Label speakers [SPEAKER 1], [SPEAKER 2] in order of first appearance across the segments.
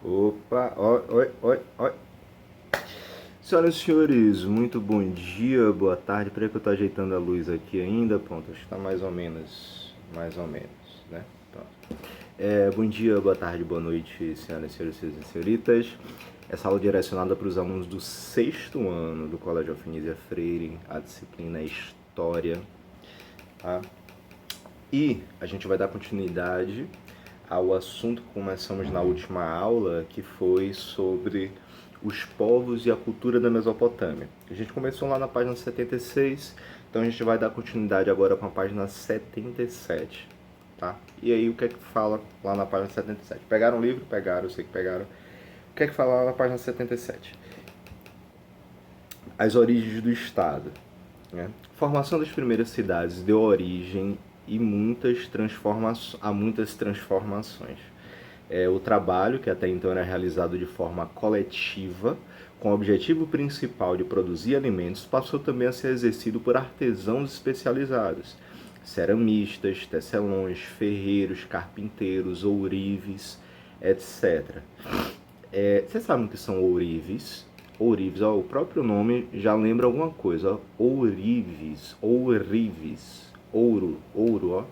[SPEAKER 1] Opa, oi, oi, oi, oi. Senhoras e senhores, muito bom dia, boa tarde. Peraí que eu tô ajeitando a luz aqui ainda. Pronto, acho que tá mais ou menos, né? Pronto. Bom dia, boa tarde, boa noite, senhoras e senhores e senhoritas. Essa aula é direcionada para os alunos do sexto ano do Colégio Alfinísia Freire. A disciplina é História, tá? E a gente vai dar continuidade ao assunto que começamos na última aula, que foi sobre os povos e a cultura da Mesopotâmia. A gente começou lá na página 76, então a gente vai dar continuidade agora com a página 77, tá? E aí o que é que fala lá na página 77? Pegaram o livro? Pegaram, eu sei que pegaram. O que é que fala lá na página 77? As origens do Estado. Né? A formação das primeiras cidades deu origem a muitas transformações. O trabalho, que até então era realizado de forma coletiva, com o objetivo principal de produzir alimentos, passou também a ser exercido por artesãos especializados, ceramistas, tecelões, ferreiros, carpinteiros, ourives, etc. Vocês sabem o que são ourives? Ourives, ó, o próprio nome já lembra alguma coisa. Ó. Ourives, ouro, ó.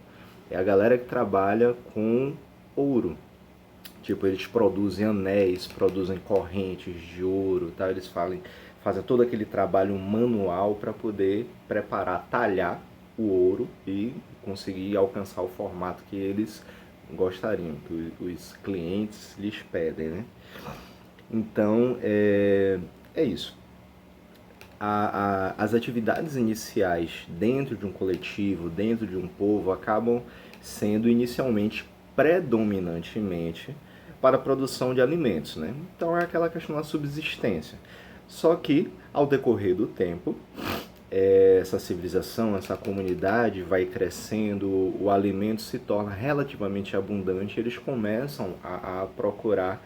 [SPEAKER 1] É a galera que trabalha com ouro. Tipo, eles produzem anéis, produzem correntes de ouro, tá? Fazem todo aquele trabalho manual para poder preparar, talhar o ouro e conseguir alcançar o formato que eles gostariam, que os clientes lhes pedem, né? Então, é isso. As atividades iniciais dentro de um coletivo, dentro de um povo, acabam sendo inicialmente, predominantemente, para a produção de alimentos, né? Então é aquela questão da subsistência. Só que, ao decorrer do tempo, essa civilização, essa comunidade vai crescendo, o alimento se torna relativamente abundante, eles começam a procurar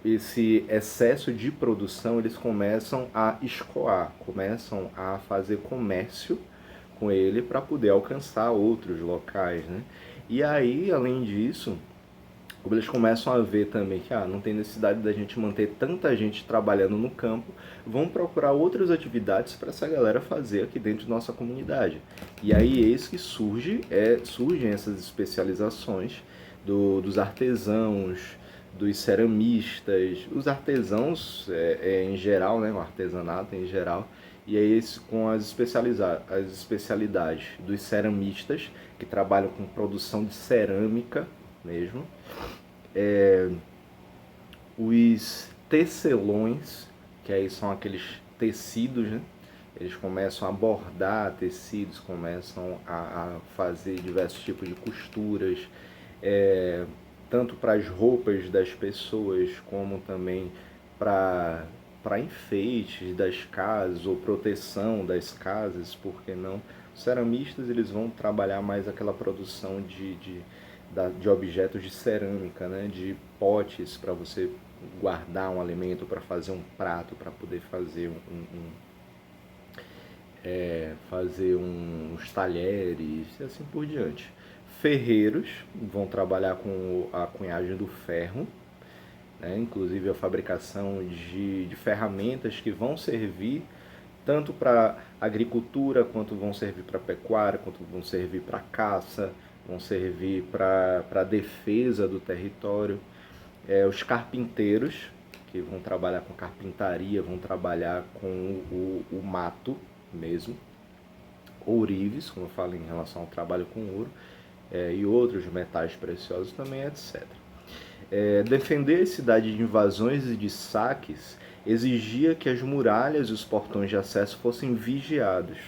[SPEAKER 1] esse excesso de produção, eles começam a escoar, começam a fazer comércio com ele para poder alcançar outros locais, né? E aí, além disso, eles começam a ver também que não tem necessidade da gente manter tanta gente trabalhando no campo, vão procurar outras atividades para essa galera fazer aqui dentro da nossa comunidade. E aí eis que surgem essas especializações dos artesãos, dos ceramistas, os artesãos em geral, né, o artesanato em geral, e aí com as especialidades dos ceramistas, que trabalham com produção de cerâmica mesmo, os tecelões, que aí são aqueles tecidos, né? Eles começam a bordar tecidos, começam a fazer diversos tipos de costuras, tanto para as roupas das pessoas, como também para enfeites das casas ou proteção das casas, por que não? Os ceramistas eles vão trabalhar mais aquela produção de objetos de cerâmica, né? De potes para você guardar um alimento, para fazer um prato, para poder fazer fazer uns talheres e assim por diante. Ferreiros vão trabalhar com a cunhagem do ferro, né? Inclusive a fabricação de ferramentas que vão servir tanto para agricultura, quanto vão servir para pecuária, quanto vão servir para caça, vão servir para a defesa do território. Os carpinteiros, que vão trabalhar com carpintaria, vão trabalhar com o mato mesmo. Ourives, como eu falei em relação ao trabalho com ouro, e outros metais preciosos também, etc. Defender a cidade de invasões e de saques exigia que as muralhas e os portões de acesso fossem vigiados,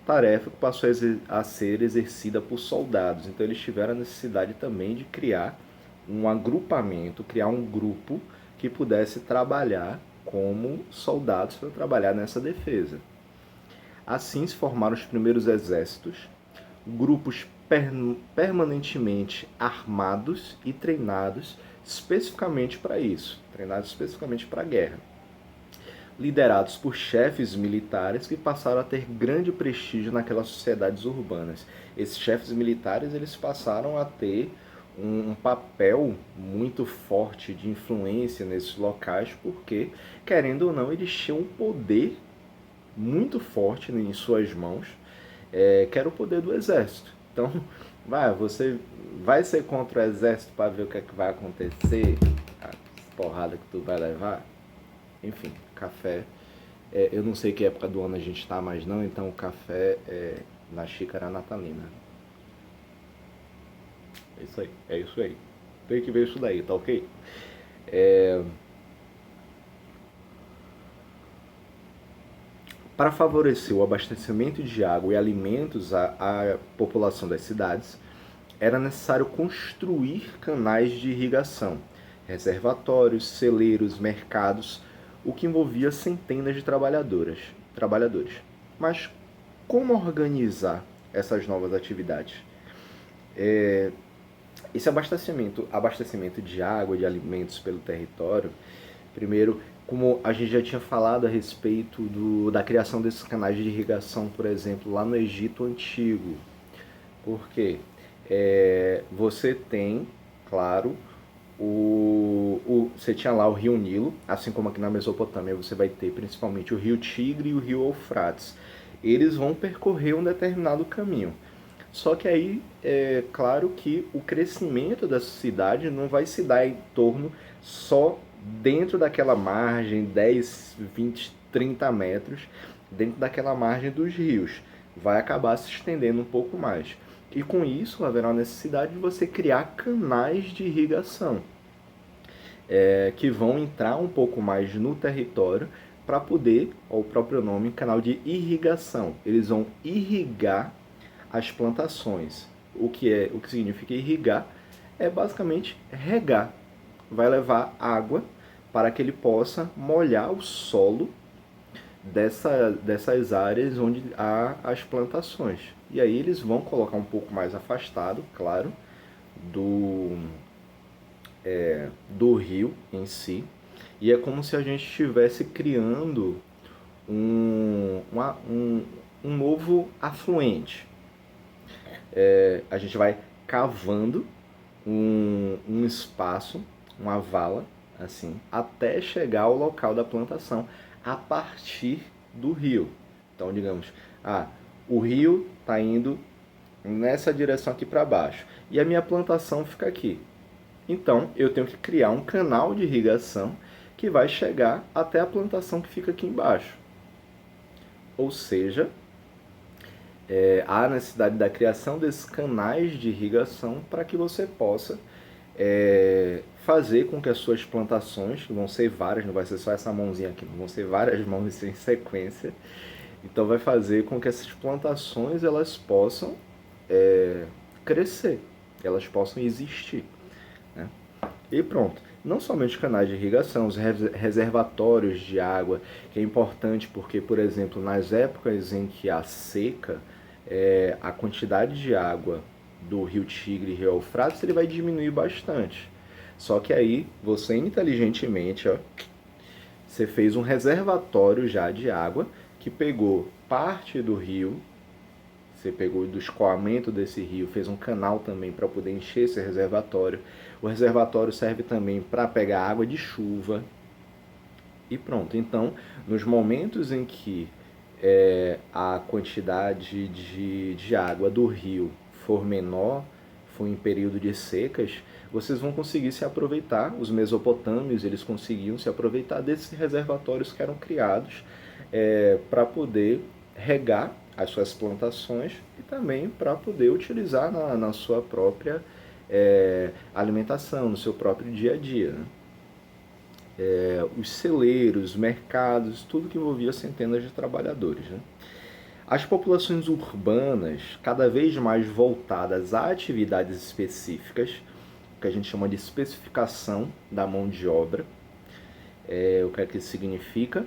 [SPEAKER 1] tarefa que passou a ser exercida por soldados. Então eles tiveram a necessidade também de criar um agrupamento, criar um grupo que pudesse trabalhar como soldados para trabalhar nessa defesa. Assim se formaram os primeiros exércitos, grupos permanentemente armados e treinados especificamente para isso, treinados especificamente para a guerra, liderados por chefes militares que passaram a ter grande prestígio naquelas sociedades urbanas. Esses chefes militares eles passaram a ter um papel muito forte de influência nesses locais, porque, querendo ou não, eles tinham um poder muito forte em suas mãos, que era o poder do exército. Então, você vai ser contra o exército para ver o que é que vai acontecer, a porrada que tu vai levar. Enfim, café. Eu não sei que época do ano a gente está mais não, então o café é na xícara natalina. É isso aí, é isso aí. Tem que ver isso daí, tá ok? É, Para favorecer o abastecimento de água e alimentos à população das cidades, era necessário construir canais de irrigação, reservatórios, celeiros, mercados, o que envolvia centenas de trabalhadores. Mas como organizar essas novas atividades? Esse abastecimento de água e de alimentos pelo território, primeiro, como a gente já tinha falado a respeito da criação desses canais de irrigação, por exemplo, lá no Egito Antigo. Por quê? Você tem, claro, você tinha lá o rio Nilo, assim como aqui na Mesopotâmia você vai ter principalmente o rio Tigre e o rio Eufrates. Eles vão percorrer um determinado caminho. Só que aí é claro que o crescimento da cidade não vai se dar em torno só dentro daquela margem, 10, 20, 30 metros, dentro daquela margem dos rios. Vai acabar se estendendo um pouco mais. E com isso haverá a necessidade de você criar canais de irrigação, que vão entrar um pouco mais no território para poder, ao próprio nome, canal de irrigação. Eles vão irrigar as plantações. O que significa irrigar? É basicamente regar. Vai levar água para que ele possa molhar o solo dessas áreas onde há as plantações. E aí eles vão colocar um pouco mais afastado, claro, do, do rio em si. E é como se a gente estivesse criando um novo afluente. A gente vai cavando um espaço, uma vala, assim, até chegar ao local da plantação, a partir do rio. Então, digamos, o rio está indo nessa direção aqui para baixo e a minha plantação fica aqui. Então, eu tenho que criar um canal de irrigação que vai chegar até a plantação que fica aqui embaixo. Ou seja, há necessidade da criação desses canais de irrigação para que você possa fazer com que as suas plantações, que vão ser várias, não vai ser só essa mãozinha aqui, vão ser várias mãos em sequência, então vai fazer com que essas plantações elas possam crescer, elas possam existir, né? E pronto. Não somente canais de irrigação, os reservatórios de água, que é importante porque, por exemplo, nas épocas em que há seca, a quantidade de água do rio Tigre e rio Eufrates ele vai diminuir bastante. Só que aí você inteligentemente, você fez um reservatório já de água que pegou parte do rio, você pegou do escoamento desse rio, fez um canal também para poder encher esse reservatório. O reservatório serve também para pegar água de chuva. E pronto. Então, nos momentos em que a quantidade de água do rio for menor, for em período de secas, vocês vão conseguir se aproveitar, os mesopotâmios eles conseguiam se aproveitar desses reservatórios que eram criados para poder regar as suas plantações e também para poder utilizar na sua própria alimentação, no seu próprio dia a dia, né? Os celeiros, mercados, tudo que envolvia centenas de trabalhadores, né? As populações urbanas, cada vez mais voltadas a atividades específicas, que a gente chama de especificação da mão de obra, o que é que isso significa?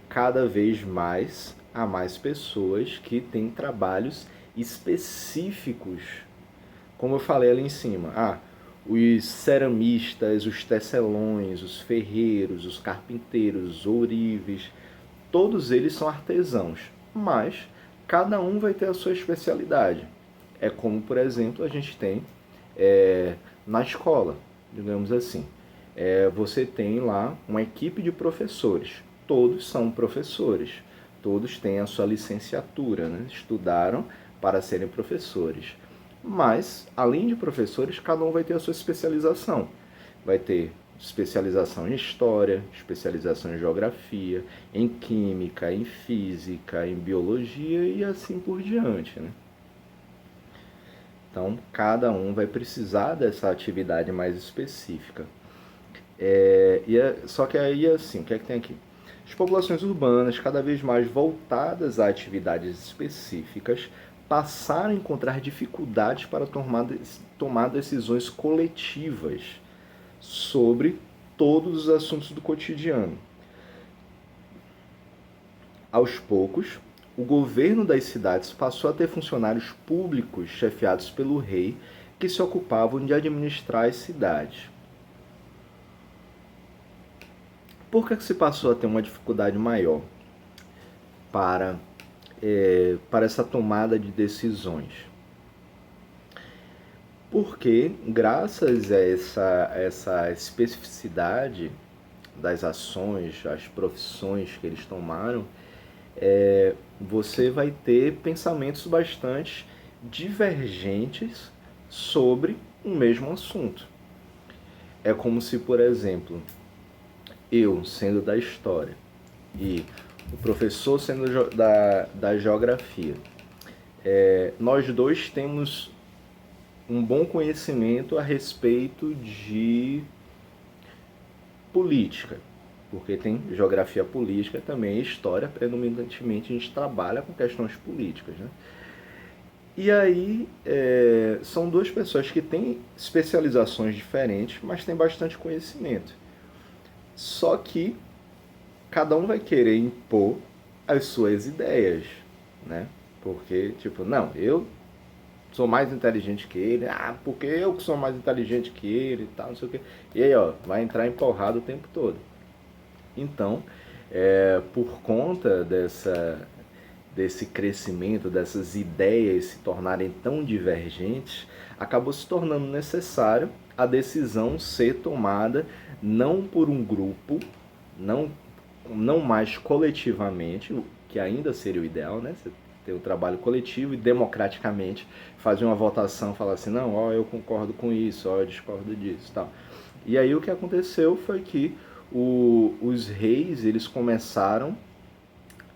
[SPEAKER 1] Cada vez mais há mais pessoas que têm trabalhos específicos, como eu falei ali em cima. Os ceramistas, os tecelões, os ferreiros, os carpinteiros, os ourives, todos eles são artesãos, mas cada um vai ter a sua especialidade. É como, por exemplo, a gente tem na escola, digamos assim. Você tem lá uma equipe de professores, todos são professores, todos têm a sua licenciatura, né? Estudaram para serem professores. Mas, além de professores, cada um vai ter a sua especialização. Vai ter especialização em história, especialização em geografia, em química, em física, em biologia e assim por diante, né? Então, cada um vai precisar dessa atividade mais específica. Só que aí, assim, o que é que tem aqui? As populações urbanas, cada vez mais voltadas a atividades específicas, passaram a encontrar dificuldades para tomar decisões coletivas sobre todos os assuntos do cotidiano. Aos poucos, o governo das cidades passou a ter funcionários públicos chefiados pelo rei que se ocupavam de administrar as cidades. Por que se passou a ter uma dificuldade maior para essa tomada de decisões? Porque, graças a essa especificidade das ações, as profissões que eles tomaram, você vai ter pensamentos bastante divergentes sobre um mesmo assunto. É como se, por exemplo, eu sendo da história e o professor sendo da geografia, nós dois temos um bom conhecimento a respeito de política, porque tem geografia política também, história, predominantemente a gente trabalha com questões políticas, né? E aí, são duas pessoas que têm especializações diferentes, mas têm bastante conhecimento. Só que cada um vai querer impor as suas ideias, né? Porque, tipo, não, eu sou mais inteligente que ele, porque eu que sou mais inteligente que ele e tal, não sei o quê. E aí, ó, vai entrar em porrada o tempo todo. Então, por conta desse crescimento, dessas ideias se tornarem tão divergentes, acabou se tornando necessário a decisão ser tomada não por um grupo, não mais coletivamente, o que ainda seria o ideal, né? Você ter o trabalho coletivo e democraticamente fazer uma votação, falar assim, não, ó, eu concordo com isso, ó, eu discordo disso, tal. E aí o que aconteceu foi que os reis, eles começaram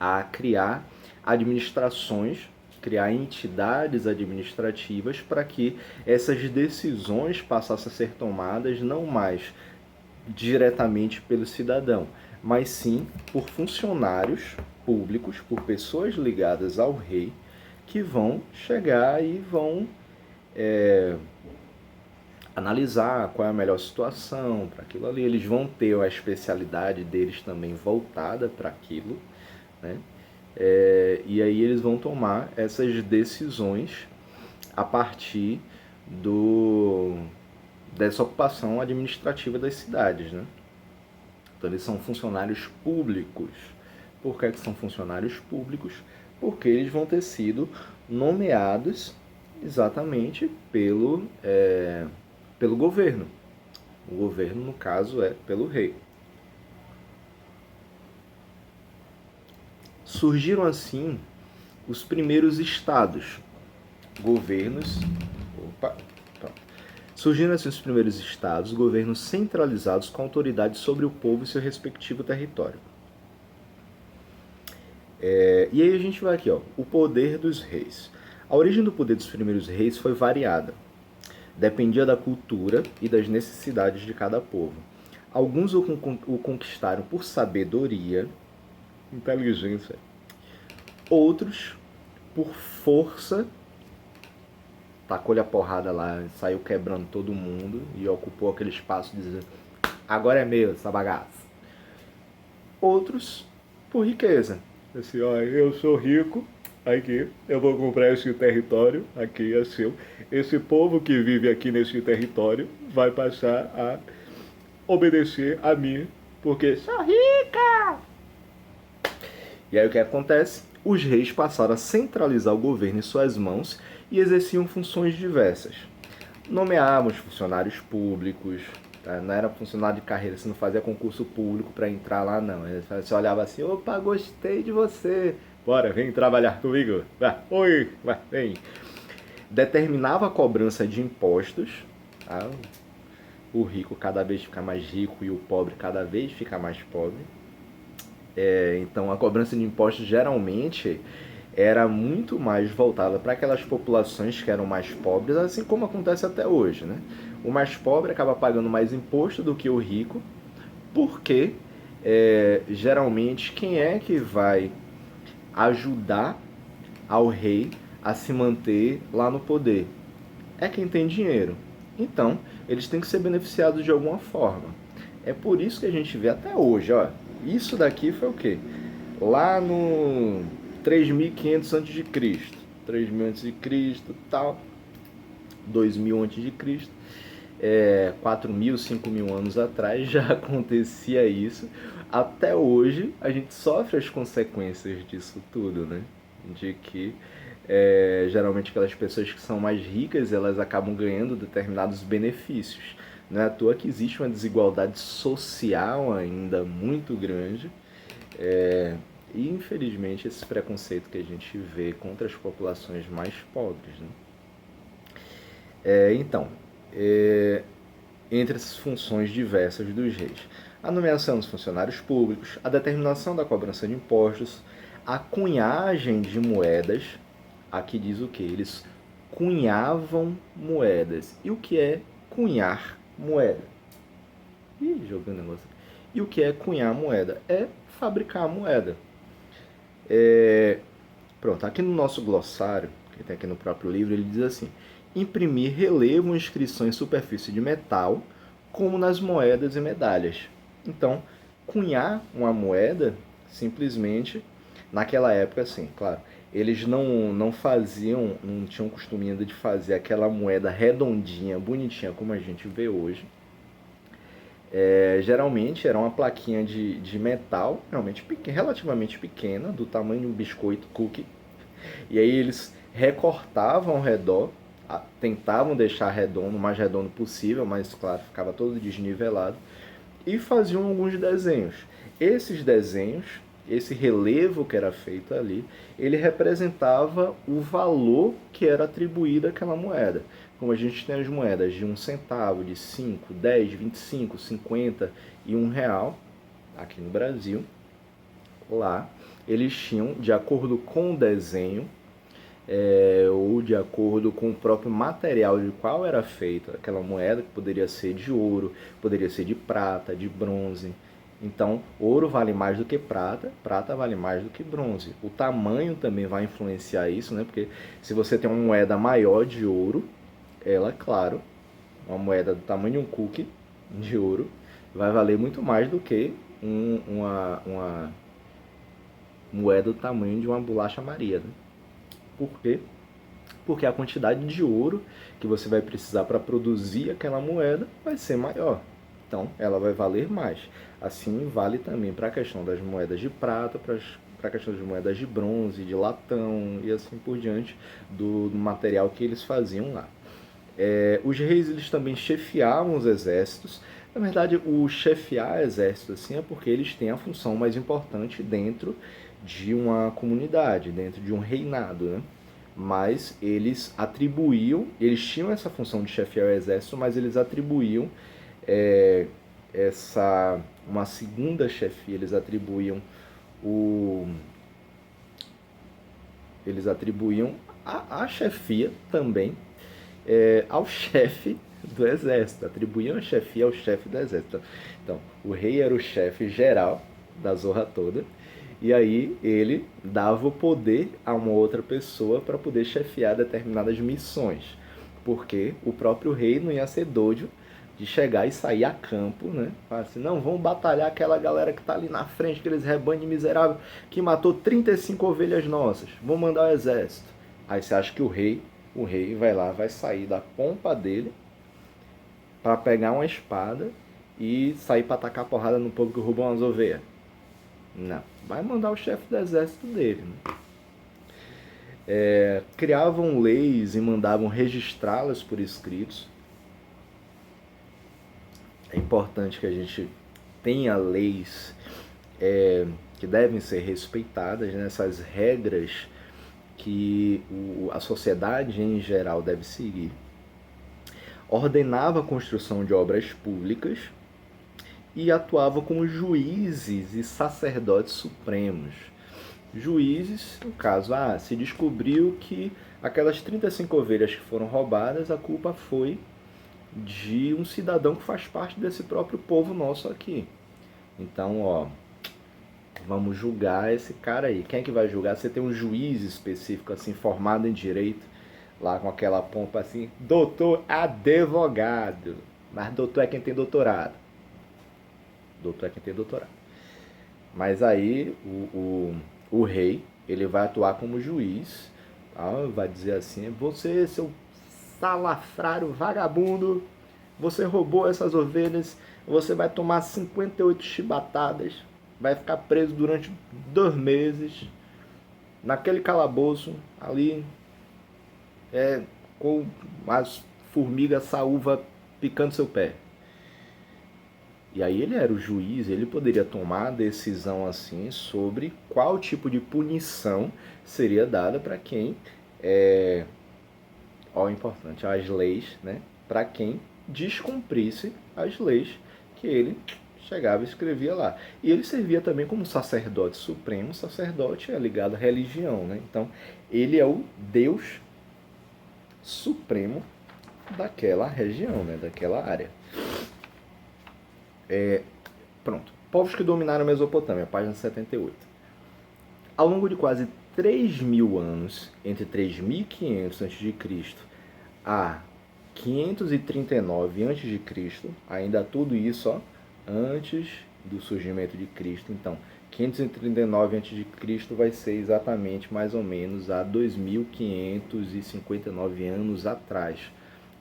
[SPEAKER 1] a criar administrações, criar entidades administrativas para que essas decisões passassem a ser tomadas não mais diretamente pelo cidadão, mas sim por funcionários públicos, por pessoas ligadas ao rei, que vão chegar e vão analisar qual é a melhor situação para aquilo ali. Eles vão ter a especialidade deles também voltada para aquilo, né? E aí eles vão tomar essas decisões a partir dessa ocupação administrativa das cidades, né? Então eles são funcionários públicos. Por que são funcionários públicos? Porque eles vão ter sido nomeados exatamente pelo governo. O governo, no caso, é pelo rei. Surgiram assim os primeiros estados, governos. Surgiram assim os primeiros estados, governos centralizados com autoridade sobre o povo e seu respectivo território. E aí a gente vai aqui, ó, o poder dos reis. A origem do poder dos primeiros reis foi variada. Dependia da cultura e das necessidades de cada povo. Alguns o conquistaram por sabedoria, inteligência. Outros por força, tacou-lhe a porrada lá, saiu quebrando todo mundo e ocupou aquele espaço dizendo, agora é meu essa bagaça. Outros por riqueza. Assim, ó, eu sou rico, aqui, eu vou comprar esse território, aqui é seu. Esse povo que vive aqui nesse território vai passar a obedecer a mim, porque sou rica! E aí o que acontece? Os reis passaram a centralizar o governo em suas mãos e exerciam funções diversas. Nomeavam os funcionários públicos, tá? Não era funcionário de carreira, você não fazia concurso público para entrar lá, não. Você olhava assim, opa, gostei de você, bora, vem trabalhar comigo, vai, oi, vai, vem. Determinava a cobrança de impostos, tá? O rico cada vez fica mais rico e o pobre cada vez fica mais pobre. Então a cobrança de impostos geralmente era muito mais voltada para aquelas populações que eram mais pobres, assim como acontece até hoje, né? O mais pobre acaba pagando mais imposto do que o rico, porque geralmente quem é que vai ajudar ao rei a se manter lá no poder? É quem tem dinheiro. Então, eles têm que ser beneficiados de alguma forma. É por isso que a gente vê até hoje, ó. Isso daqui foi o quê? Lá no 3500 a.C., 3000 a.C., tal, 2000 a.C., 4.000, 5.000 anos atrás já acontecia isso. Até hoje a gente sofre as consequências disso tudo, né? De que geralmente aquelas pessoas que são mais ricas, elas acabam ganhando determinados benefícios. Não é à toa que existe uma desigualdade social ainda muito grande, e infelizmente esse preconceito que a gente vê contra as populações mais pobres, né? Então, entre as funções diversas dos reis, a nomeação dos funcionários públicos, a determinação da cobrança de impostos, a cunhagem de moedas. Aqui diz o que? Eles cunhavam moedas. E o que é cunhar moeda? Ih, jogando negócio. E o que é cunhar moeda? É fabricar moeda. Pronto, aqui no nosso glossário, que tem aqui no próprio livro, ele diz assim: imprimir relevo ou inscrição em superfície de metal, como nas moedas e medalhas. Então, cunhar uma moeda, simplesmente, naquela época, assim, claro, eles não faziam, não tinham costume ainda de fazer aquela moeda redondinha, bonitinha, como a gente vê hoje. Geralmente era uma plaquinha de metal, realmente relativamente pequena, do tamanho de um biscoito cookie. E aí eles recortavam ao redor, tentavam deixar redondo, o mais redondo possível, mas claro, ficava todo desnivelado, e faziam alguns desenhos. Esses desenhos, esse relevo que era feito ali, ele representava o valor que era atribuído àquela moeda. Como a gente tem as moedas de 1 centavo, de 5, 10, 25, 50 e R$ 1 aqui no Brasil, lá eles tinham, de acordo com o desenho, ou de acordo com o próprio material de qual era feita aquela moeda, que poderia ser de ouro, poderia ser de prata, de bronze. Então, ouro vale mais do que prata, prata vale mais do que bronze. O tamanho também vai influenciar isso, né? Porque se você tem uma moeda maior de ouro, ela, claro, uma moeda do tamanho de um cookie de ouro, vai valer muito mais do que uma moeda do tamanho de uma bolacha Maria, né? Por quê? Porque a quantidade de ouro que você vai precisar para produzir aquela moeda vai ser maior. Então, ela vai valer mais. Assim, vale também para a questão das moedas de prata, para a questão das moedas de bronze, de latão e assim por diante, do material que eles faziam lá. Os reis, eles também chefiavam os exércitos. Na verdade, o chefiar exército assim, é porque eles têm a função mais importante dentro de uma comunidade, dentro de um reinado, né? Mas eles tinham essa função de chefiar o exército, mas eles atribuíam uma segunda chefia, eles atribuíam a chefia também ao chefe do exército, atribuíam a chefia ao chefe do exército. Então, o rei era o chefe geral da zorra toda, e aí ele dava o poder a uma outra pessoa para poder chefiar determinadas missões, porque o próprio rei não ia ser doido de chegar e sair a campo, né? Falar assim, não, vamos batalhar aquela galera que está ali na frente, aqueles rebanhos miseráveis que matou 35 ovelhas nossas, vamos mandar o exército. Aí você acha que o rei vai lá, vai sair da pompa dele para pegar uma espada e sair para atacar porrada no povo que roubou umas ovelhas? Não, vai mandar o chefe do exército dele, né? Criavam leis e mandavam registrá-las por escritos. É importante que a gente tenha leis que devem ser respeitadas, né? Essas regras que a sociedade em geral deve seguir. Ordenava a construção de obras públicas e atuava como juízes e sacerdotes supremos. Juízes, no caso, se descobriu que aquelas 35 ovelhas que foram roubadas, a culpa foi de um cidadão que faz parte desse próprio povo nosso aqui. Então, vamos julgar esse cara aí. Quem é que vai julgar? Você tem um juiz específico, assim, formado em direito, lá com aquela pompa assim, doutor advogado. Mas doutor é quem tem doutorado. Doutor é quem tem doutorado. Mas aí o rei, ele vai atuar como juiz, vai dizer assim, você, seu salafrário vagabundo, você roubou essas ovelhas, você vai tomar 58 chibatadas, vai ficar preso durante 2 meses, naquele calabouço ali, com as formigas saúva picando seu pé. E aí ele era o juiz, ele poderia tomar a decisão assim sobre qual tipo de punição seria dada para quem importante, as leis, né? Para quem descumprisse as leis que ele chegava e escrevia lá. E ele servia também como sacerdote supremo. Sacerdote é ligado à religião, né? Então ele é o Deus supremo daquela região, né? Daquela área. Pronto. Povos que dominaram a Mesopotâmia, página 78. Ao longo de quase 3.000 anos, entre 3.500 a.C. a 539 a.C., ainda tudo isso antes do surgimento de Cristo. Então, 539 a.C. vai ser exatamente mais ou menos há 2.559 anos atrás.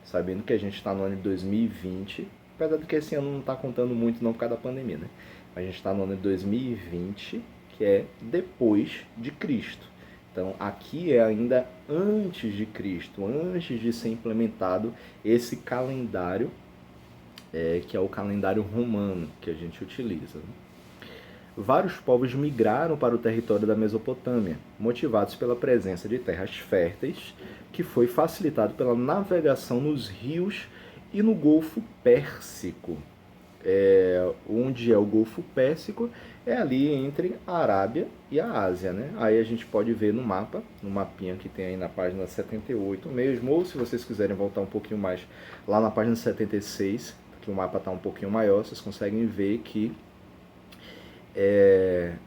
[SPEAKER 1] Sabendo que a gente está no ano de 2020, apesar de que esse ano não está contando muito não por causa da pandemia, né? A gente está no ano de 2020, que é depois de Cristo. Então aqui é ainda antes de Cristo, antes de ser implementado esse calendário, que é o calendário romano que a gente utiliza. Vários povos migraram para o território da Mesopotâmia, motivados pela presença de terras férteis, que foi facilitado pela navegação nos rios e no Golfo Pérsico. Onde é o Golfo Pérsico é ali entre a Arábia e a Ásia, né? Aí a gente pode ver no mapa, no mapinha que tem aí na página 78 mesmo, ou se vocês quiserem voltar um pouquinho mais, lá na página 76, que o mapa está um pouquinho maior, vocês conseguem ver que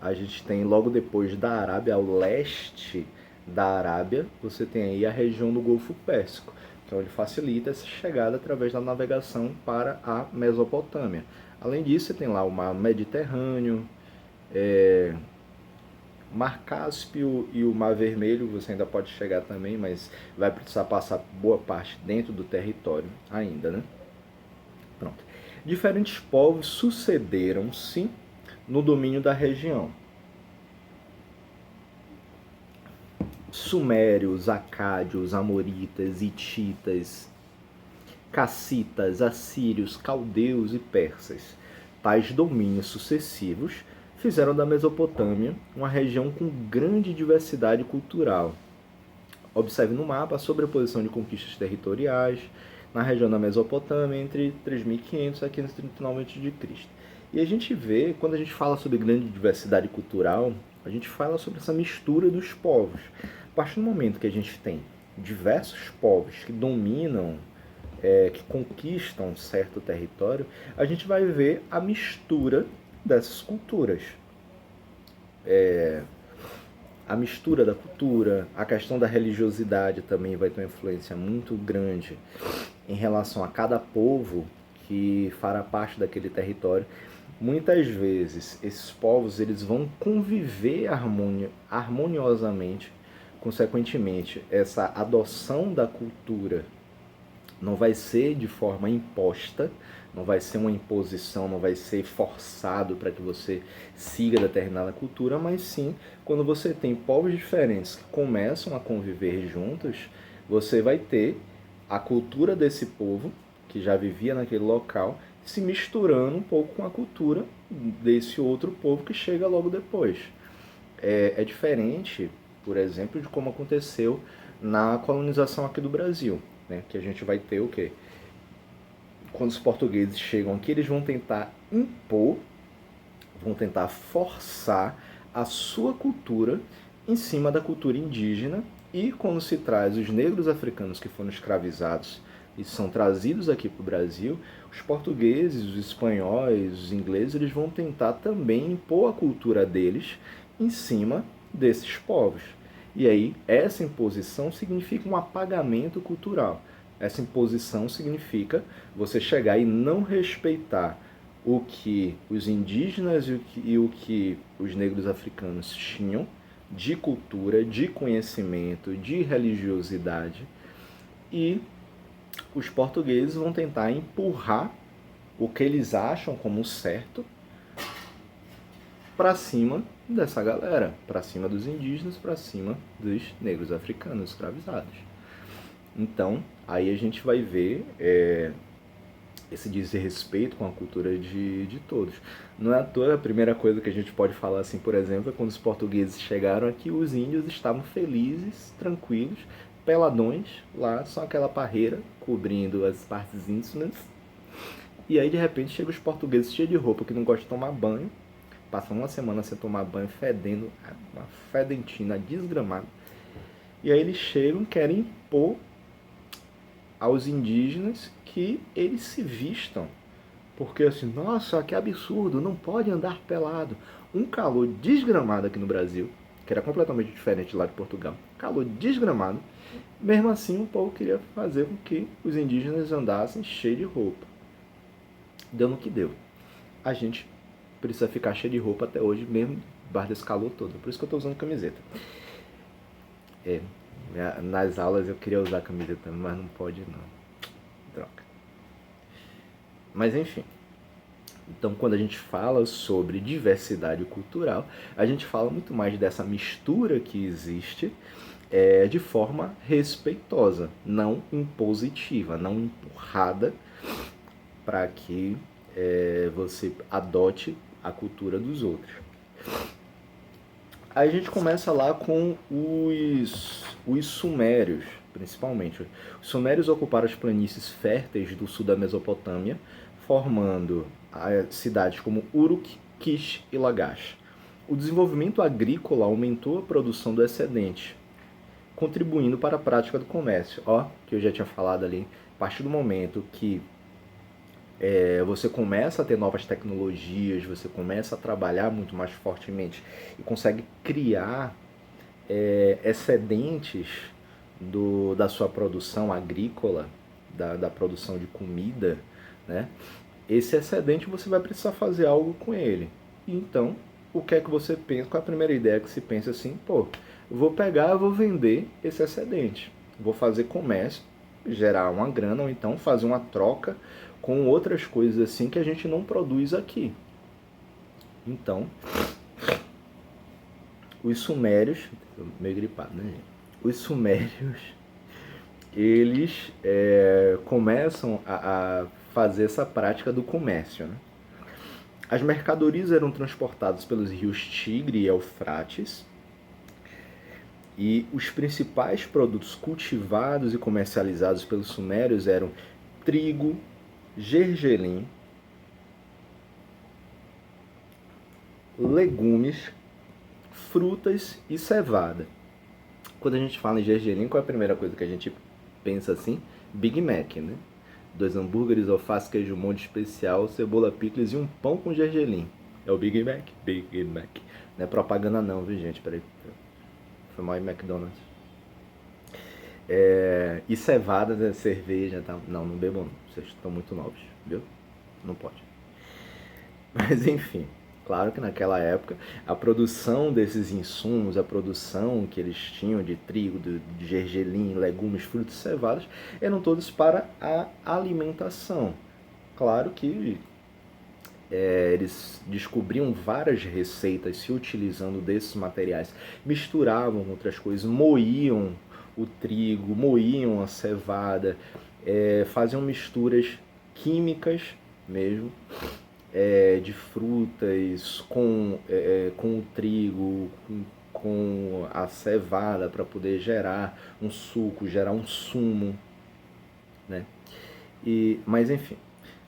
[SPEAKER 1] a gente tem logo depois da Arábia, ao leste da Arábia, você tem aí a região do Golfo Pérsico, que é onde facilita essa chegada através da navegação para a Mesopotâmia. Além disso, você tem lá o Mar Mediterrâneo, Mar Cáspio e o Mar Vermelho, você ainda pode chegar também, mas vai precisar passar boa parte dentro do território ainda, né? Pronto. Diferentes povos sucederam-se no domínio da região. Sumérios, acádios, amoritas, hititas, cassitas, assírios, caldeus e persas. Tais domínios sucessivos fizeram da Mesopotâmia uma região com grande diversidade cultural. Observe no mapa a sobreposição de conquistas territoriais na região da Mesopotâmia entre 3.500 a 539 a.C. E a gente vê, quando a gente fala sobre grande diversidade cultural, a gente fala sobre essa mistura dos povos. A partir do momento que a gente tem diversos povos que dominam, que conquistam um certo território, a gente vai ver a mistura dessas culturas. A mistura da cultura, a questão da religiosidade também vai ter uma influência muito grande em relação a cada povo que fará parte daquele território. Muitas vezes esses povos eles vão conviver harmoniosamente, consequentemente essa adoção da cultura não vai ser de forma imposta, não vai ser uma imposição, não vai ser forçado para que você siga determinada cultura, mas sim, quando você tem povos diferentes que começam a conviver juntos, você vai ter a cultura desse povo, que já vivia naquele local, se misturando um pouco com a cultura desse outro povo que chega logo depois. É diferente, por exemplo, de como aconteceu na colonização aqui do Brasil, né? Que a gente vai ter o quê? Quando os portugueses chegam aqui, eles vão tentar impor, vão tentar forçar a sua cultura em cima da cultura indígena, e quando se traz os negros africanos que foram escravizados e são trazidos aqui para o Brasil, os portugueses, os espanhóis, os ingleses, eles vão tentar também impor a cultura deles em cima desses povos. E aí, essa imposição significa um apagamento cultural. Essa imposição significa você chegar e não respeitar o que os indígenas e o que os negros africanos tinham de cultura, de conhecimento, de religiosidade, e os portugueses vão tentar empurrar o que eles acham como certo para cima dessa galera, para cima dos indígenas, para cima dos negros africanos escravizados. Então, aí a gente vai ver esse desrespeito com a cultura de todos. Não é à toa, a primeira coisa que a gente pode falar, assim, por exemplo, é quando os portugueses chegaram aqui, os índios estavam felizes, tranquilos, peladões, lá, só aquela parreira cobrindo as partes íntimas. E aí, de repente, chegam os portugueses cheios de roupa, que não gostam de tomar banho, passam uma semana sem tomar banho, fedendo, uma fedentina desgramada. E aí eles chegam, querem impor aos indígenas que eles se vistam. Porque assim, nossa, que absurdo, não pode andar pelado. Um calor desgramado aqui no Brasil, que era completamente diferente lá de Portugal. Calor desgramado. Mesmo assim, o povo queria fazer com que os indígenas andassem cheios de roupa. Deu no que deu. A gente precisa ficar cheio de roupa até hoje, mesmo debaixo desse calor todo. Por isso que eu estou usando camiseta. Nas aulas eu queria usar camiseta, mas não pode não. Droga. Mas enfim. Então, quando a gente fala sobre diversidade cultural, a gente fala muito mais dessa mistura que existe de forma respeitosa, não impositiva, não empurrada para que você adote a cultura dos outros. Aí a gente começa lá com os sumérios, principalmente. Os sumérios ocuparam as planícies férteis do sul da Mesopotâmia, formando cidades como Uruk, Kish e Lagash. O desenvolvimento agrícola aumentou a produção do excedente, contribuindo para a prática do comércio. Que eu já tinha falado ali, a partir do momento que você começa a ter novas tecnologias, você começa a trabalhar muito mais fortemente e consegue criar excedentes da sua produção agrícola, da produção de comida, né? Esse excedente você vai precisar fazer algo com ele. Então, o que é que você pensa? Qual é a primeira ideia que se pensa assim? Eu vou pegar, eu vou vender esse excedente, vou fazer comércio, gerar uma grana, ou então fazer uma troca com outras coisas assim que a gente não produz aqui. Então, os sumérios, meio gripado, né, gente? Os sumérios, eles começam a fazer essa prática do comércio, né? As mercadorias eram transportadas pelos rios Tigre e Eufrates, e os principais produtos cultivados e comercializados pelos sumérios eram trigo, gergelim, legumes, frutas e cevada. Quando a gente fala em gergelim, qual é a primeira coisa que a gente pensa assim? Big Mac, né? 2 hambúrgueres, alface, queijo monte especial, cebola, picles e um pão com gergelim. É o Big Mac? Big Mac. Não é propaganda não, viu, gente? Peraí. Foi mal em McDonald's. E cevada, né? Cerveja, tá? Não bebam não. Vocês estão muito novos, viu? Não pode. Mas enfim, claro que naquela época a produção desses insumos, a produção que eles tinham de trigo, de gergelim, legumes, frutos e cevadas, eram todos para a alimentação. Claro que eles descobriam várias receitas se utilizando desses materiais, misturavam com outras coisas, moíam o trigo, moíam a cevada, faziam misturas químicas mesmo, de frutas, com o trigo, com a cevada para poder gerar um suco, gerar um sumo, né? Mas enfim,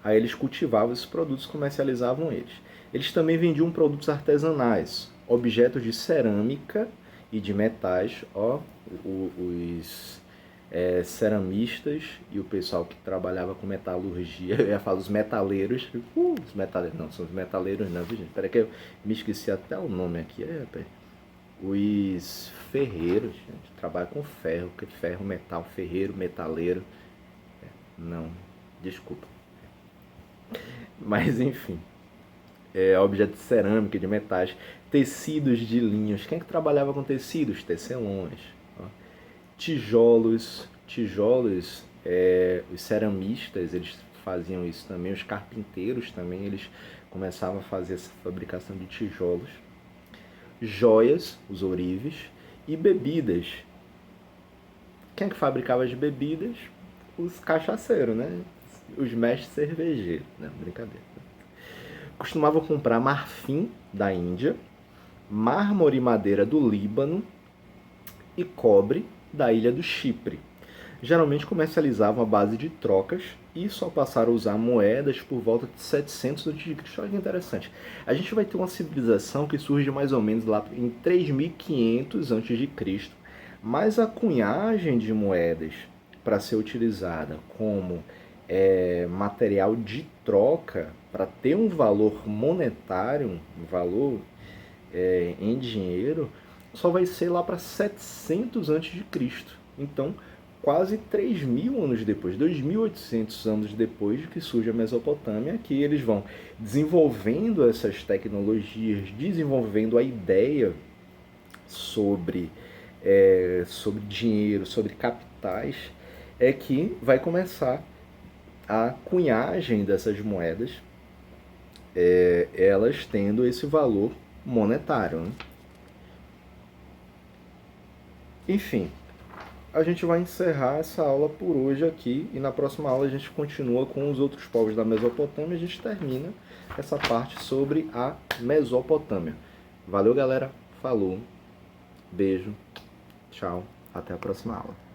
[SPEAKER 1] aí eles cultivavam esses produtos, comercializavam eles. Eles também vendiam produtos artesanais, objetos de cerâmica e de metais, os ceramistas e o pessoal que trabalhava com metalurgia, eu ia falar os metaleiros, não, são os metaleiros não, viu gente? Peraí que eu me esqueci até o nome aqui, os ferreiros, gente, trabalham com ferro, ferro, metal, ferreiro, metaleiro, não, desculpa. Mas enfim, objetos de cerâmica, de metais, tecidos de linhos. Quem é que trabalhava com tecidos? Tecelões. Tijolos, os ceramistas, eles faziam isso também. Os carpinteiros também, eles começavam a fazer essa fabricação de tijolos. Joias, os ourives, e bebidas. Quem é que fabricava as bebidas? Os cachaceiros, né? Os mestres cervejeiros. Não, brincadeira. Costumavam comprar marfim da Índia, mármore e madeira do Líbano e cobre da ilha do Chipre. Geralmente comercializavam à base de trocas e só passaram a usar moedas por volta de 700 a.C. Olha que interessante. A gente vai ter uma civilização que surge mais ou menos lá em 3500 a.C., mas a cunhagem de moedas para ser utilizada como material de troca, para ter um valor monetário, um valor em dinheiro, só vai ser lá para 700 a.C. Então, quase 3.000 anos depois, 2.800 anos depois que surge a Mesopotâmia, que eles vão desenvolvendo essas tecnologias, desenvolvendo a ideia sobre dinheiro, sobre capitais, é que vai começar a cunhagem dessas moedas, elas tendo esse valor monetário, né? Enfim, a gente vai encerrar essa aula por hoje aqui e na próxima aula a gente continua com os outros povos da Mesopotâmia e a gente termina essa parte sobre a Mesopotâmia. Valeu, galera. Falou. Beijo. Tchau. Até a próxima aula.